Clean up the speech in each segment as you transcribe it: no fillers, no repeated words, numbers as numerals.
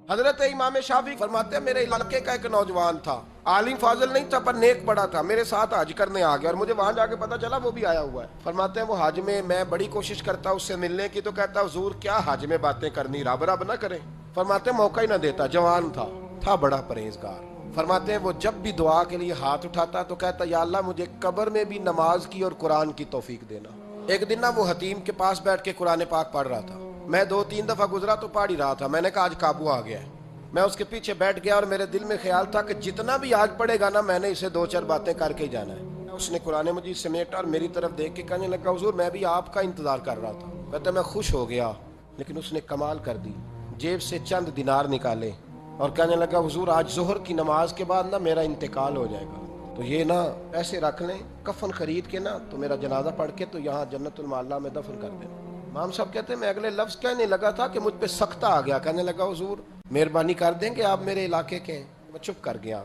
حضرت امام شافعی فرماتے ہیں میرے علاقے کا ایک نوجوان تھا، عالم فاضل نہیں تھا پر نیک بڑا تھا، میرے ساتھ حج کرنے آ گیا اور مجھے وہاں جا کے پتا چلا وہ بھی آیا ہوا ہے۔ فرماتے ہیں وہ حج میں بڑی کوشش کرتا اس سے ملنے کی، تو کہتا حضور کیا حج میں باتیں کرنی، رب رب نہ کریں۔ فرماتے ہیں موقع ہی نہ دیتا، جوان تھا بڑا پرہیزگار۔ فرماتے ہیں وہ جب بھی دعا کے لیے ہاتھ اٹھاتا تو کہتا یا اللہ مجھے قبر میں بھی نماز کی اور قرآن کی توفیق دینا۔ ایک دن نہ وہ حتیم کے پاس بیٹھ کے قرآن پاک پڑھ رہا تھا، میں 2-3 دفعہ گزرا تو پڑھ ہی رہا تھا، میں نے کہا آج قابو آ گیا ہے۔ میں اس کے پیچھے بیٹھ گیا اور میرے دل میں خیال تھا کہ جتنا بھی آج پڑھے گا نا میں نے اسے 2-4 باتیں کر کے ہی جانا ہے۔ اس نے قرآن مجید سمیٹا اور میری طرف دیکھ کے کہنے لگا حضور میں بھی آپ کا انتظار کر رہا تھا۔ کہتا میں خوش ہو گیا، لیکن اس نے کمال کر دی، جیب سے چند دینار نکالے اور کہنے لگا حضور آج ظہر کی نماز کے بعد نا میرا انتقال ہو جائے گا، تو یہ نا پیسے رکھ لیں، کفن خرید کے نا تو میرا جنازہ پڑھ کے تو یہاں جنت المعلا میں دفن کر دینا۔ امام صاحب کہتے ہیں میں اگلے لفظ کہنے لگا تھا کہ مجھ پہ سختہ آ گیا، کہنے لگا حضور مہربانی کر دیں کہ آپ میرے علاقے کے ہیں۔ میں چپ کر گیا۔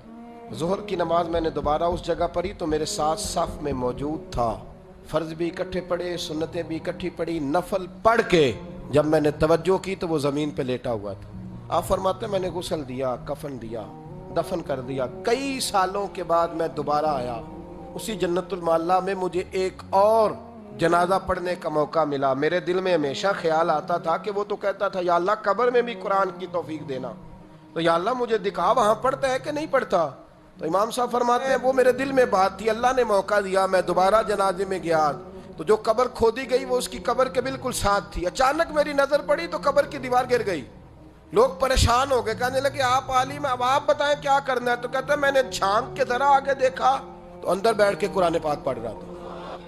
ظہر کی نماز میں نے دوبارہ اس جگہ پڑھی تو میرے ساتھ صف میں موجود تھا، فرض بھی اکٹھے پڑھے، سنتیں بھی اکٹھی پڑھی، نفل پڑھ کے جب میں نے توجہ کی تو وہ زمین پہ لیٹا ہوا تھا۔ آپ فرماتے ہیں میں نے غسل دیا، کفن دیا، دفن کر دیا۔ کئی سالوں کے بعد میں دوبارہ آیا، اسی جنت المعلا میں مجھے ایک اور جنازہ پڑھنے کا موقع ملا۔ میرے دل میں ہمیشہ خیال آتا تھا کہ وہ تو کہتا تھا یا اللہ قبر میں بھی قرآن کی توفیق دینا، تو یا اللہ مجھے دکھا وہاں پڑھتا ہے کہ نہیں پڑھتا۔ تو امام صاحب فرماتے ہیں وہ میرے دل میں بات تھی، اللہ نے موقع دیا، میں دوبارہ جنازے میں گیا تو جو قبر کھودی گئی وہ اس کی قبر کے بالکل ساتھ تھی۔ اچانک میری نظر پڑی تو قبر کی دیوار گر گئی، لوگ پریشان ہو گئے، کہنے لگے آپ عالم اب آپ بتائیں کیا کرنا ہے۔ تو کہتا ہے میں نے جھانک کے ذرا آگے دیکھا تو اندر بیٹھ کے قرآن پاک پڑھ رہا تھا،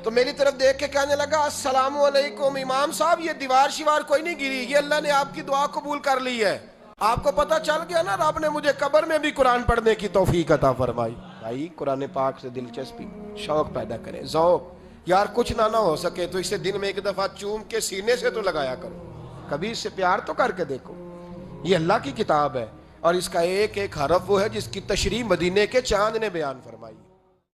تو میری طرف دیکھ کے کہنے لگا السلام علیکم امام صاحب، یہ دیوار شیوار کوئی نہیں گری، یہ اللہ نے آپ کی دعا قبول کر لی ہے۔ آپ کو پتہ چل گیا نا رب نے مجھے قبر میں بھی قرآن پڑھنے کی توفیق عطا فرمائی۔ بھائی قرآن پاک سے دلچسپی، شوق پیدا کریں، ذوق۔ یار کچھ نہ ہو سکے تو اسے دن میں ایک دفعہ چوم کے سینے سے تو لگایا کرو، کبھی اس سے پیار تو کر کے دیکھو۔ یہ اللہ کی کتاب ہے اور اس کا ایک ایک حرف وہ ہے جس کی تشریح مدینے کے چاند نے بیان فرمائی۔